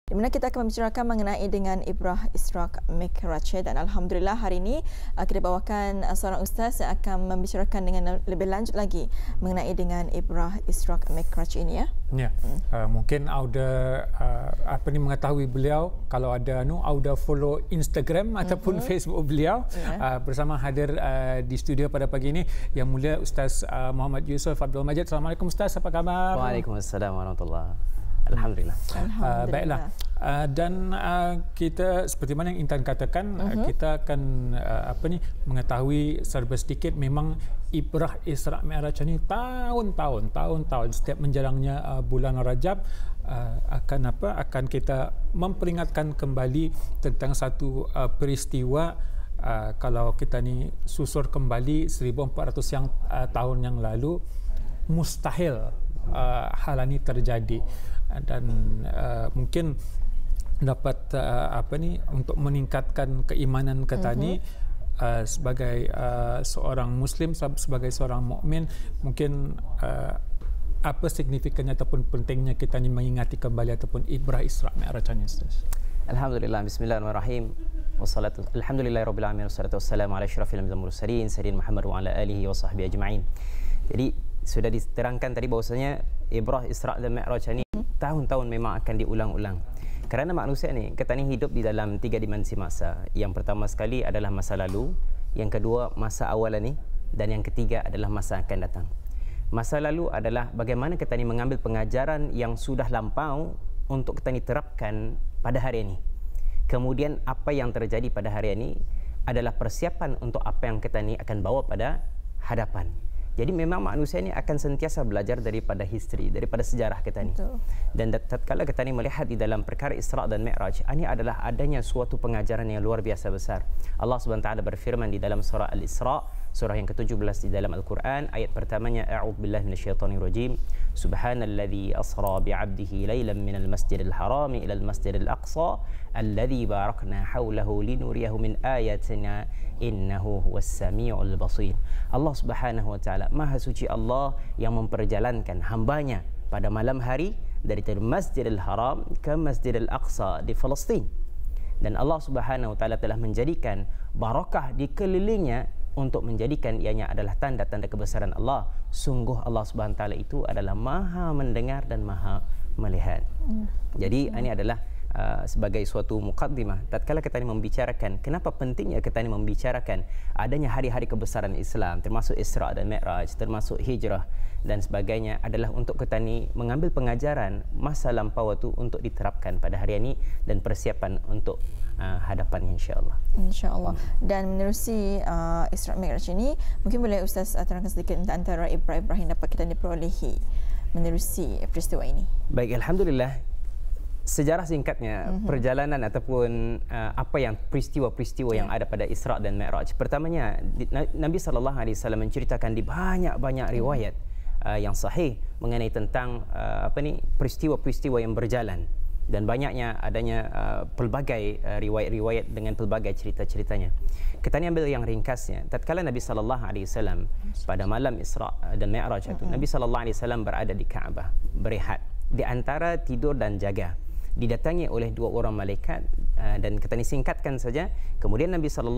di mana kita akan membicarakan mengenai dengan Ibrah Israq Mikraj, dan alhamdulillah hari ini kita bawakan seorang ustaz yang akan membicarakan dengan lebih lanjut lagi mengenai dengan Ibrah Israq Mikraj ini ya. Ya, mungkin Auda mengetahui beliau kalau ada Auda follow Instagram ataupun Facebook beliau. Bersama hadir di studio pada pagi ini Yang Mulia Ustaz Muhammad Yusof Abdul Majid. Assalamualaikum Ustaz, apa khabar? Waalaikumsalam warahmatullahi. Alhamdulillah. Baiklah. Dan kita seperti mana yang Intan katakan, kita akan mengetahui serba sedikit. Memang Ibrah Israq Mikraj ini tahun-tahun setiap menjalangnya bulan Rajab akan kita memperingatkan kembali tentang satu peristiwa. Kalau kita ni susur kembali 1400 tahun yang lalu, mustahil hal ini terjadi, dan mungkin dapat untuk meningkatkan keimanan kita ni sebagai seorang muslim, sebagai seorang mukmin, mungkin apa signifikannya ataupun pentingnya kita ni mengingati kembali ataupun Ibrah Israq Mikraj ini, Ustaz? Alhamdulillah, bismillahirrahmanirrahim. Alhamdulillahirabbil alamin wassalatu wassalamu ala asyrafil anbiya'i wal mursalin sayyidina Muhammad wa ala alihi wa sahbihi ajma'in. Jadi sudah diterangkan tadi bahwasanya Ibrah Israq dan Mikraj ini tahun-tahun memang akan diulang-ulang. Kerana manusia ni kita ni hidup di dalam 3 dimensi masa. Yang pertama sekali adalah masa lalu, yang kedua masa awal ni, dan yang ketiga adalah masa akan datang. Masa lalu adalah bagaimana kita ni mengambil pengajaran yang sudah lampau untuk kita ni terapkan pada hari ini. Kemudian apa yang terjadi pada hari ini adalah persiapan untuk apa yang kita ni akan bawa pada hadapan. Jadi memang manusia ini akan sentiasa belajar daripada history, daripada sejarah kita ni. Dan tatkala kita ni melihat di dalam perkara Isra' dan Mi'raj, ini adalah adanya suatu pengajaran yang luar biasa besar. Allah Subhanahu wa taala berfirman di dalam surah Al-Isra', surah yang ke-17 di dalam Al-Quran, ayat pertamanya, a'udzubillahi minasyaitonir rajim. Subhanalladzi asra bi'abdihi lailan minal masjidil harami ilal masjidil aqsa alladzi barakna hawlahu linuriyahu min ayatina innahu huwas samiul basir. Allah Subhanahu wa taala, Maha suci Allah yang memperjalankan hambanya pada malam hari dari Masjidil Haram ke Masjidil Aqsa di Palestin. Dan Allah Subhanahu wa taala telah menjadikan barakah di kelilingnya untuk menjadikan ianya adalah tanda-tanda kebesaran Allah. Sungguh Allah Subhanahu wa taala itu adalah Maha mendengar dan Maha melihat. Jadi ini adalah sebagai suatu muqaddimah tatkala kita ni membicarakan kenapa pentingnya kita ni membicarakan adanya hari-hari kebesaran Islam, termasuk Isra' dan Mi'raj, termasuk hijrah dan sebagainya, adalah untuk kita ni mengambil pengajaran masa lampau itu untuk diterapkan pada hari ini dan persiapan untuk hadapan insya-Allah. Insya-Allah. Dan menerusi Isra' Mi'raj ini, mungkin boleh Ustaz terangkan sedikit tentang antara Ibrah yang dapat kita diperolehi menerusi peristiwa ini. Baik, alhamdulillah. Sejarah singkatnya, perjalanan ataupun peristiwa-peristiwa yang ada pada Isra' dan Mi'raj. Pertamanya, Nabi SAW menceritakan di banyak-banyak riwayat yang sahih mengenai tentang peristiwa-peristiwa yang berjalan. Dan banyaknya adanya pelbagai riwayat-riwayat dengan pelbagai cerita-ceritanya. Kita ni ambil yang ringkasnya. Tatkala Nabi SAW pada malam Isra' dan Mi'raj itu, Nabi SAW berada di Kaabah, berehat di antara tidur dan jaga. Didatangi oleh 2 orang malaikat, dan kita ni singkatkan saja. Kemudian Nabi SAW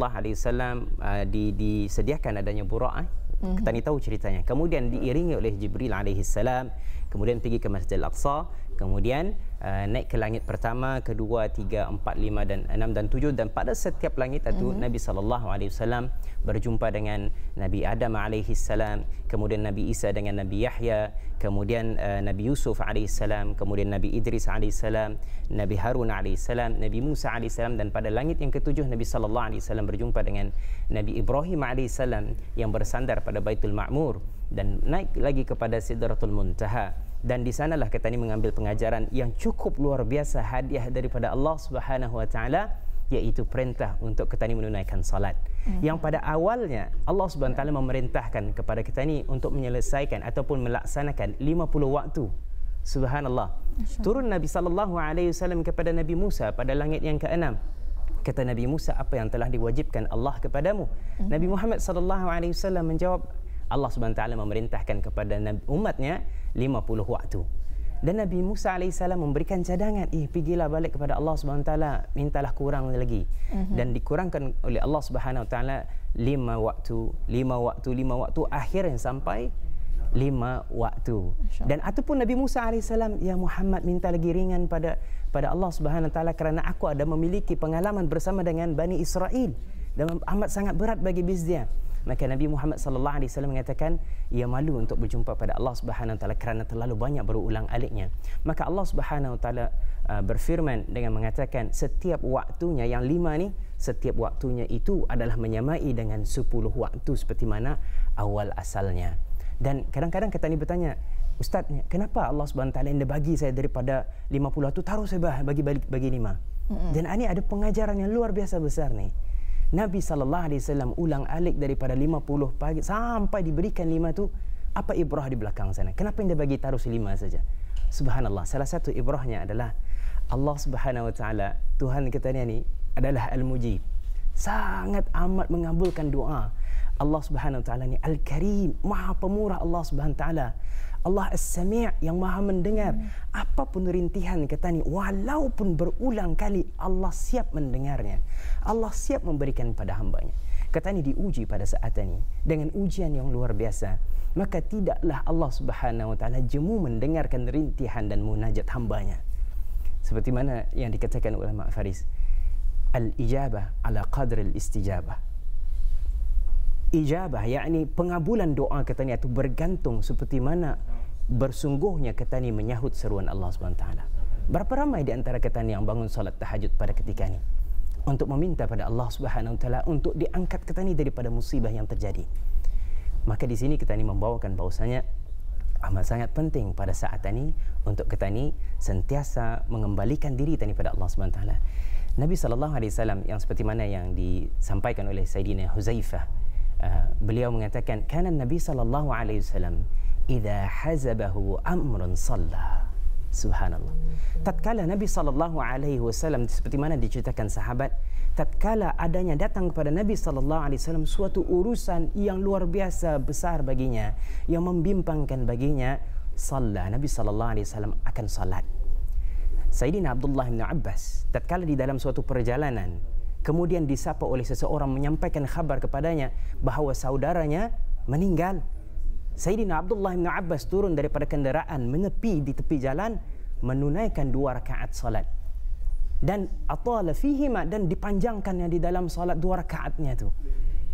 disediakan adanya buraq. Kita ni tahu ceritanya. Kemudian diiringi oleh Jibril alaihissalam. Kemudian pergi ke Masjidil Aqsa. Kemudian naik ke langit pertama, kedua, 3, 4, 5 dan 6 dan 7. Dan pada setiap langit itu Nabi SAW berjumpa dengan Nabi Adam alaihissalam, kemudian Nabi Isa dengan Nabi Yahya, kemudian Nabi Yusuf alaihissalam, kemudian Nabi Idris alaihissalam, Nabi Harun alaihissalam, Nabi Musa alaihissalam, dan pada langit yang ke-7 Nabi SAW berjumpa dengan Nabi Ibrahim alaihissalam yang bersandar pada Baitul Ma'mur dan naik lagi kepada Sidratul Muntaha. Dan di sanalah kita ni mengambil pengajaran yang cukup luar biasa, hadiah daripada Allah Subhanahu wa taala, iaitu perintah untuk kita ni menunaikan salat. Yang pada awalnya Allah Subhanahu wa taala memerintahkan kepada kita ni untuk menyelesaikan ataupun melaksanakan 50 waktu. Subhanallah. Turun Nabi sallallahu alaihi wasallam kepada Nabi Musa pada langit yang ke-6. Kata Nabi Musa, apa yang telah diwajibkan Allah kepadamu? Nabi Muhammad sallallahu alaihi wasallam menjawab, Allah Subhanahu wa taala memerintahkan kepada umatnya 50 waktu. Dan Nabi Musa AS memberikan cadangan, pergilah balik kepada Allah SWT, mintalah kurang lagi. Dan dikurangkan oleh Allah SWT 5 waktu, akhirnya sampai 5 waktu. Dan ataupun Nabi Musa AS, ya Muhammad, minta lagi ringan pada Allah SWT, kerana aku ada memiliki pengalaman bersama dengan Bani Israel dan amat sangat berat bagi bizdia. Maka Nabi Muhammad sallallahu alaihi wasallam mengatakan ia malu untuk berjumpa pada Allah Subhanahu wa taala kerana terlalu banyak berulang-aliknya. Maka Allah Subhanahu wa taala berfirman dengan mengatakan setiap waktunya yang 5 ni, setiap waktunya itu adalah menyamai dengan 10 waktu seperti mana awal asalnya. Dan kadang-kadang kita ni bertanya, Ustaz, kenapa Allah Subhanahu wa taala yang bagi saya daripada 50 waktu taruh saya bagi 5? Dan ini ada pengajaran yang luar biasa besar ni. Nabi SAW ulang alik daripada 50 pagi sampai diberikan 5 tu. Apa ibrah di belakang sana? Kenapa dia bagi taruh 5 saja? Subhanallah, salah satu ibrahnya adalah Allah Subhanahu Wa Taala, Tuhan kita ni adalah Al-Mujib, sangat amat mengabulkan doa. Allah Subhanahu Wa Taala ni Al-Karim, Maha Pemurah. Allah Subhanahu Wa Taala Allah As-Sami' yang Maha mendengar. Apapun rintihan kata ni, walaupun berulang kali, Allah siap mendengarnya. Allah siap memberikan pada hambanya. Kata ni diuji pada saat ini dengan ujian yang luar biasa. Maka tidaklah Allah Subhanahu Wa Taala jemu mendengarkan rintihan dan munajat hambanya. Seperti mana yang dikatakan ulama Faris, al-ijabah ala qadri al-istijabah. Ijabah, yakni pengabulan doa kata ni itu bergantung seperti mana bersungguhnya kata ni menyahut seruan Allah SWT. Berapa ramai di antara kata ni yang bangun salat tahajud pada ketika ni untuk meminta pada Allah SWT untuk diangkat kata ni daripada musibah yang terjadi. Maka di sini kita ni membawakan bahawasanya amat sangat penting pada saat ini untuk kita ni sentiasa mengembalikan diri tadi pada Allah SWT. Nabi SAW yang seperti mana yang disampaikan oleh Sayyidina Huzaifah, beliau mengatakan kana Nabi sallallahu alaihi wasallam idza hazabahu amrun shalla. Subhanallah. Tatkala Nabi sallallahu alaihi wasallam seperti mana diceritakan sahabat, tatkala adanya datang kepada Nabi sallallahu alaihi wasallam suatu urusan yang luar biasa besar baginya, yang membimbangkan baginya, shalla, Nabi sallallahu alaihi wasallam akan salat. Sayyidina Abdullah bin Abbas tatkala di dalam suatu perjalanan kemudian disapa oleh seseorang menyampaikan khabar kepadanya bahawa saudaranya meninggal. Sayyidina Abdullah bin Abbas turun daripada kenderaan, menepi di tepi jalan, menunaikan 2 rakaat salat. Dan atala fihima, dan dipanjangkannya di dalam salat 2 rakaatnya itu.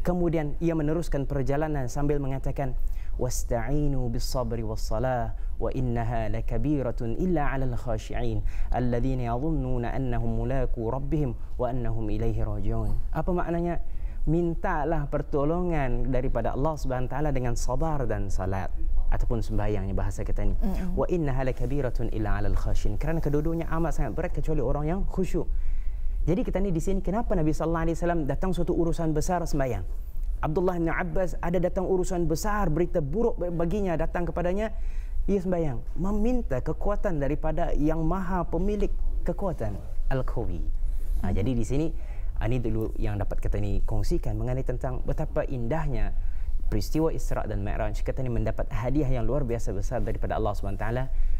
Kemudian ia meneruskan perjalanan sambil mengatakan, wasta'inu bis-sabri was-salah wa innaha lakabiratun illa 'alal khashi'in alladhina yadhunnuna annahum mulaqu rabbihim wa annahum ilaihi raji'un. Apa maknanya? Mintalah pertolongan daripada Allah Subhanahu taala dengan sabar dan salat ataupun sembahyangnya bahasa kita ni. Wa innaha lakabiratun illa 'alal khashi'in. Kerana kedua-duanya amat sangat berat kecuali orang yang khusyuk. Jadi kita ni di sini kenapa Nabi sallallahu alaihi wasallam datang suatu urusan besar sembahyang. Abdullah bin Abbas ada datang urusan besar, berita buruk baginya datang kepadanya, ia sembahyang meminta kekuatan daripada yang maha pemilik kekuatan, Al-Qawi. Jadi di sini ini dulu yang dapat kita ni kongsikan mengenai tentang betapa indahnya peristiwa Isra' dan Mi'raj. Kita ni mendapat hadiah yang luar biasa besar daripada Allah SWT,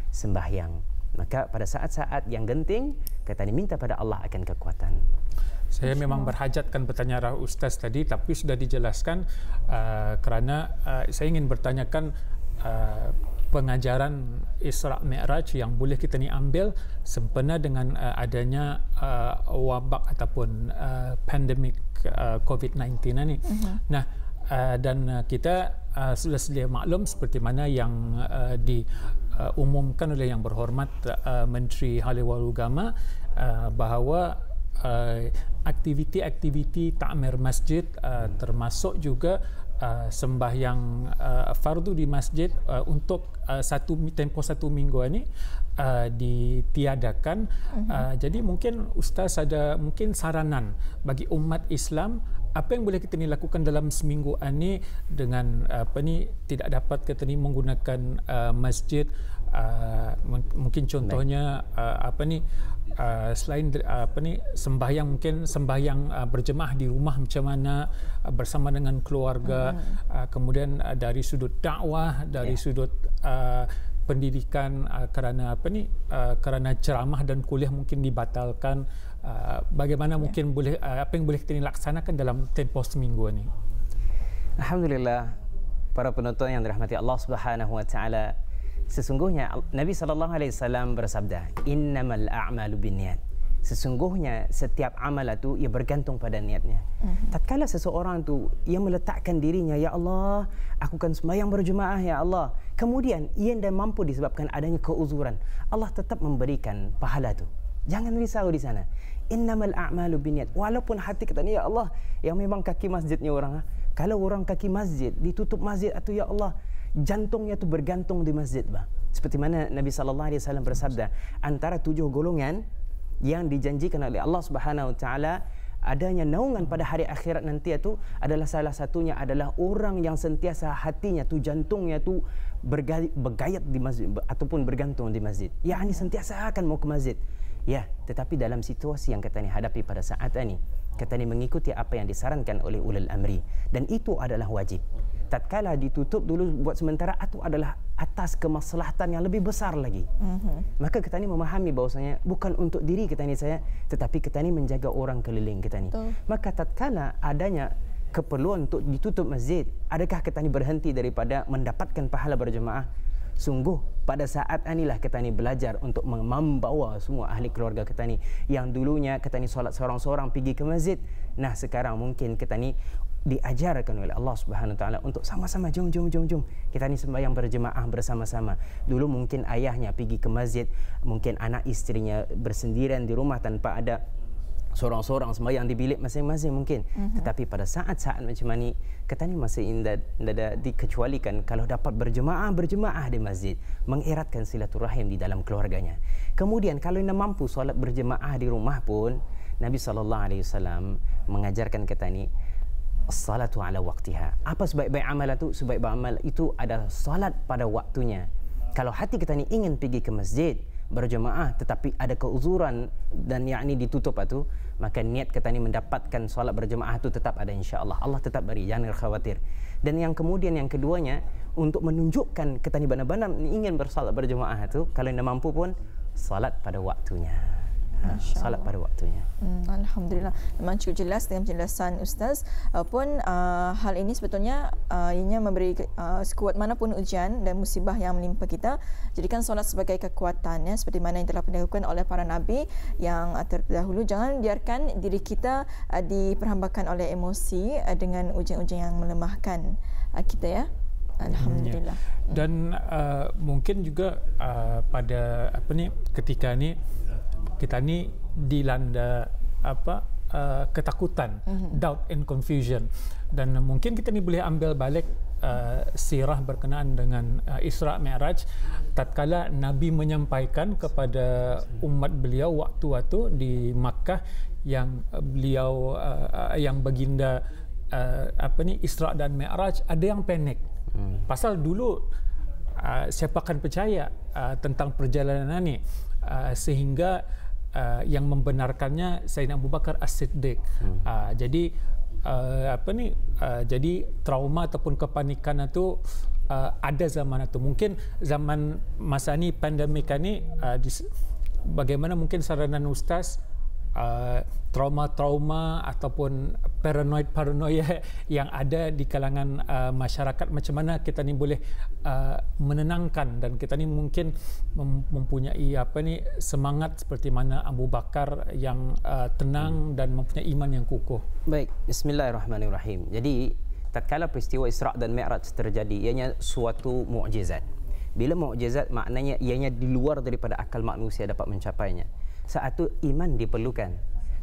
sembahyang. Maka pada saat-saat yang genting, kita ni minta pada Allah akan kekuatan. Saya memang berhajatkan pertanyaan Ustaz tadi, tapi sudah dijelaskan kerana saya ingin bertanyakan pengajaran Isra' Mi'raj yang boleh kita ni ambil sempena dengan adanya wabak ataupun pandemik COVID-19 ni. Nah, dan kita sudah sedia maklum seperti mana yang diumumkan oleh Yang Berhormat Menteri Haliwal Agama bahawa aktiviti-aktiviti ta'mir masjid termasuk juga sembahyang fardu di masjid untuk tempoh 1 minggu ini ditiadakan. Jadi mungkin Ustaz ada mungkin saranan bagi umat Islam apa yang boleh kita ni lakukan dalam seminggu ini dengan tidak dapat kita ni menggunakan masjid. Mungkin contohnya selain sembahyang, mungkin sembahyang berjemaah di rumah macam mana bersama dengan keluarga, kemudian dari sudut dakwah, dari sudut pendidikan kerana kerana ceramah dan kuliah mungkin dibatalkan, bagaimana mungkin boleh apa yang boleh kita laksanakan dalam tempoh seminggu ini? Alhamdulillah, para penonton yang dirahmati Allah Subhanahu wa taala, sesungguhnya Nabi sallallahu alaihi wasallam bersabda, "Innamal a'malu binniyat." Sesungguhnya setiap amal itu ia bergantung pada niatnya. Tatkala seseorang tu ia meletakkan dirinya, ya Allah, aku akan sembahyang berjemaah ya Allah. Kemudian ia tidak mampu disebabkan adanya keuzuran, Allah tetap memberikan pahala tu. Jangan risau di sana. Innamal a'malu binniyat. Walaupun hati kita ni, ya Allah, yang memang kaki masjidnya orang, kalau orang kaki masjid ditutup masjid atau ya Allah, jantungnya tu bergantung di masjid, bah. Seperti mana Nabi sallallahu alaihi wasallam bersabda, antara 7 golongan yang dijanjikan oleh Allah Subhanahu wa taala adanya naungan pada hari akhirat nanti itu adalah salah satunya adalah orang yang sentiasa hatinya tu, jantungnya tu bergayat di masjid ataupun bergantung di masjid. Yakni sentiasa akan mau ke masjid. Ya, tetapi dalam situasi yang kita ni hadapi pada saat ini, kita ni mengikuti apa yang disarankan oleh ulul amri, dan itu adalah wajib. Tatkala ditutup dulu buat sementara, itu adalah atas kemaslahatan yang lebih besar lagi. Maka kita ni memahami bahawasanya bukan untuk diri kita ni saya, tetapi kita ni menjaga orang keliling kita ni. Maka tatkala adanya keperluan untuk ditutup masjid, adakah kita ni berhenti daripada mendapatkan pahala berjemaah? Sungguh pada saat inilah kita ni belajar untuk membawa semua ahli keluarga kita ni yang dulunya kita ni solat seorang-seorang pergi ke masjid. Nah, sekarang mungkin kita ni diajarkan oleh Allah Subhanahu wa taala untuk sama-sama jom kita ni sembahyang berjemaah bersama-sama. Dulu mungkin ayahnya pergi ke masjid, mungkin anak istrinya bersendirian di rumah tanpa ada seorang-seorang sembahyang di bilik masing-masing mungkin. Tetapi pada saat-saat macam ni, kita ni masih tidak dikecualikan kalau dapat berjemaah di masjid, mengeratkan silaturahim di dalam keluarganya. Kemudian kalau tidak mampu solat berjemaah di rumah pun, Nabi SAW mengajarkan kita ni as-salatu ala waqtiha. Apa sebaik-baik amal itu? Sebaik-baik amal itu adalah salat pada waktunya. Kalau hati kita ni ingin pergi ke masjid berjemaah tetapi ada keuzuran dan yakni ditutup itu, maka niat kita ni mendapatkan solat berjemaah itu tetap ada, insya-Allah. Allah tetap beri, jangan khawatir. Dan yang kemudian yang keduanya, untuk menunjukkan kita ni benar-benar ingin bersolat berjemaah itu, kalau tidak mampu pun salat pada waktunya. Salat pada waktunya. Alhamdulillah, memang cukup jelas dengan penjelasan Ustaz. Pun hal ini sebetulnya ianya memberi sekuat manapun ujian dan musibah yang menimpa kita, jadikan solat sebagai kekuatan, ya, seperti mana yang telah dilakukan oleh para nabi yang terdahulu. Jangan biarkan diri kita diperhambakan oleh emosi dengan ujian-ujian yang melemahkan kita, ya. Alhamdulillah. Dan mungkin juga pada ketika ni kita ni dilanda ketakutan, doubt and confusion, dan mungkin kita ni boleh ambil balik sirah berkenaan dengan Isra' Mi'raj. Tatkala Nabi menyampaikan kepada umat beliau waktu-waktu di Makkah yang beliau yang baginda Isra' dan Mi'raj, ada yang panik. Pasal dulu siapa akan percaya tentang perjalanan ni, sehingga yang membenarkannya Sayyidina Abu Bakar As-Siddiq. Jadi jadi trauma ataupun kepanikan itu ada zaman itu. Mungkin zaman masa ni pandemik ni, bagaimana mungkin saranan Ustaz trauma-trauma ataupun paranoia yang ada di kalangan masyarakat, macam mana kita ni boleh menenangkan, dan kita ni mungkin mempunyai semangat seperti mana Abu Bakar yang tenang dan mempunyai iman yang kukuh. Baik, bismillahirrahmanirrahim. Jadi tatkala peristiwa Isra' dan Mi'raj terjadi, ianya suatu mukjizat. Bila mukjizat, maknanya ianya di luar daripada akal manusia dapat mencapainya. Saat itu iman diperlukan.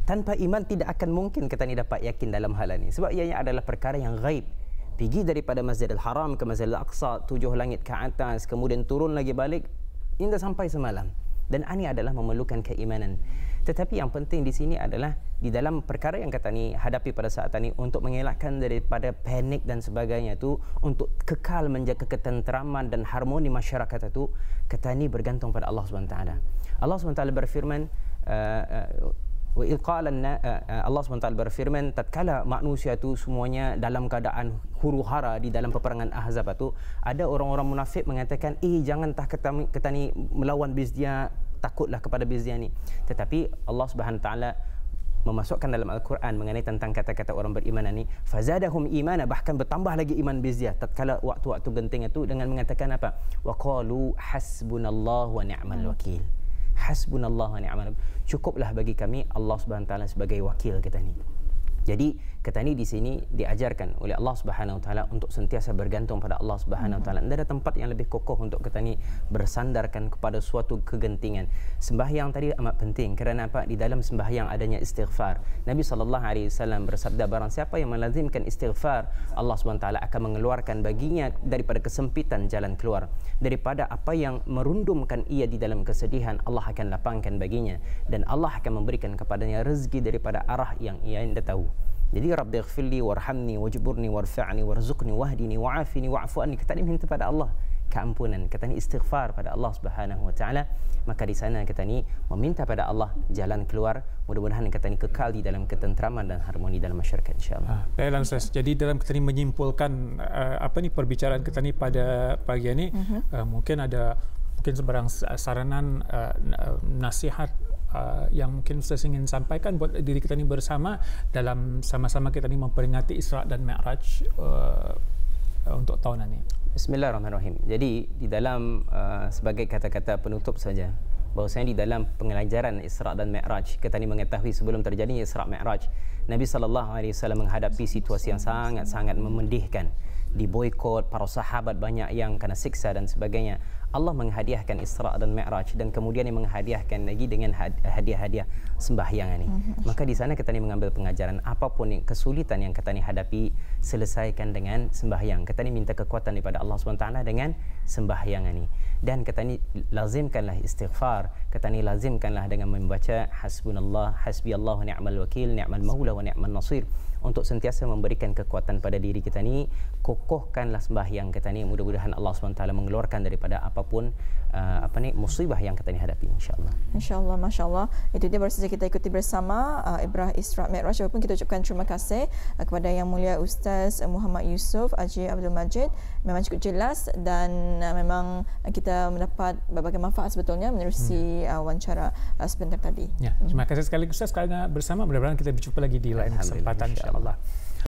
Tanpa iman tidak akan mungkin kita ni dapat yakin dalam hal ini, sebab ianya adalah perkara yang gaib. Pergi daripada Masjidil Haram ke Masjidil Aqsa, 7 langit ke atas, kemudian turun lagi balik hingga sampai semalam. Dan ini adalah memerlukan keimanan. Tetapi yang penting di sini adalah di dalam perkara yang kita ni hadapi pada saat ini, untuk mengelakkan daripada panik dan sebagainya itu, untuk kekal menjaga ketenteraman dan harmoni masyarakat itu, kita ni bergantung pada Allah SWT. Allah SWT berfirman, Wa ilqalanna Allah SWT berfirman tatkala manusia itu semuanya dalam keadaan huru-hara di dalam peperangan Ahzab itu, ada orang-orang munafik mengatakan, jangan kita ni melawan bizdia, takutlah kepada bizdia ni. Tetapi Allah Subhanahu Wa Taala memasukkan dalam Al-Quran mengenai tentang kata-kata orang beriman ini, fazadahum imana, bahkan bertambah lagi iman bizdia tatkala waktu-waktu genting itu dengan mengatakan apa? Wa qalu hasbunallahu wa ni'mal wakil. Hasbunallah wa ni'mal, cukuplah bagi kami Allah Subhanahu Wa Taala sebagai wakil kita ni. Jadi kita ni di sini diajarkan oleh Allah Subhanahu Wa Taala untuk sentiasa bergantung pada Allah Subhanahu Wa Taala. Tidak ada tempat yang lebih kokoh untuk kita ni bersandarkan kepada suatu kegentingan. Sembahyang tadi amat penting kerana apa? Di dalam sembahyang adanya istighfar. Nabi SAW bersabda, barang siapa yang melazimkan istighfar, Allah Subhanahu Wa Taala akan mengeluarkan baginya daripada kesempitan jalan keluar, daripada apa yang merundumkan ia di dalam kesedihan, Allah akan lapangkan baginya, dan Allah akan memberikan kepadanya rezeki daripada arah yang ia hendak tahu. Jadi Rabbighfirli warhamni wajburni warfa'ni warzuqni wahdini wa'afini wa'fu anni. Kita ni minta pada Allah keampunan, kita ni istighfar pada Allah Subhanahu Wa Taala. Maka di sana kita ni meminta pada Allah jalan keluar. Mudah-mudahan kita ni kekal di dalam ketentraman dan harmoni dalam masyarakat, insya-Allah. Baiklah Ustaz. Jadi dalam kita ni menyimpulkan perbicaraan kita ni pada pagi ini, mungkin ada sebarang saranan, nasihat yang mungkin Ustaz ingin sampaikan buat diri kita ni bersama dalam sama-sama kita ni memperingati Isra' dan Mi'raj untuk tahunan ini. Bismillahirrahmanirrahim. Jadi di dalam sebagai kata-kata penutup saja, bahawasanya di dalam pengajaran Isra' dan Mi'raj, kita ni mengetahui sebelum terjadinya Isra' Mi'raj, Nabi SAW menghadapi situasi yang sangat-sangat memedihkan, diboikot, para sahabat banyak yang kena siksa dan sebagainya. Allah menghadiahkan Isra' dan Mi'raj, dan kemudian dia menghadiahkan lagi dengan hadiah-hadiah sembahyang ini. Maka di sana kita ni mengambil pengajaran, apapun yang kesulitan yang kita ni hadapi, selesaikan dengan sembahyang. Kita ni minta kekuatan daripada Allah SWT dengan sembahyang ini. Dan kita ni lazimkanlah istighfar, kita ni lazimkanlah dengan membaca hasbunallah, hasbiyallahu ni'mal wakil, ni'mal maula wa ni'mal nasir, untuk sentiasa memberikan kekuatan pada diri kita ni. Kokohkanlah sembahyang kita ni, mudah-mudahan Allah SWT mengeluarkan daripada apapun musibah yang kita ni hadapi, insya-Allah. Insya-Allah, masya-Allah. Itu dia baru saja kita ikuti bersama Ibrah Isra' Mi'raj. Walaupun kita ucapkan terima kasih kepada Yang Mulia Ustaz Muhammad Yusof Haji Abdul Majid, memang cukup jelas dan memang kita mendapat berbagai manfaat sebetulnya menerusi wawancara sebentar tadi. Ya, terima kasih sekali Ustaz kerana bersama. Mudah-mudahan kita berjumpa lagi di lain kesempatan, insya-Allah.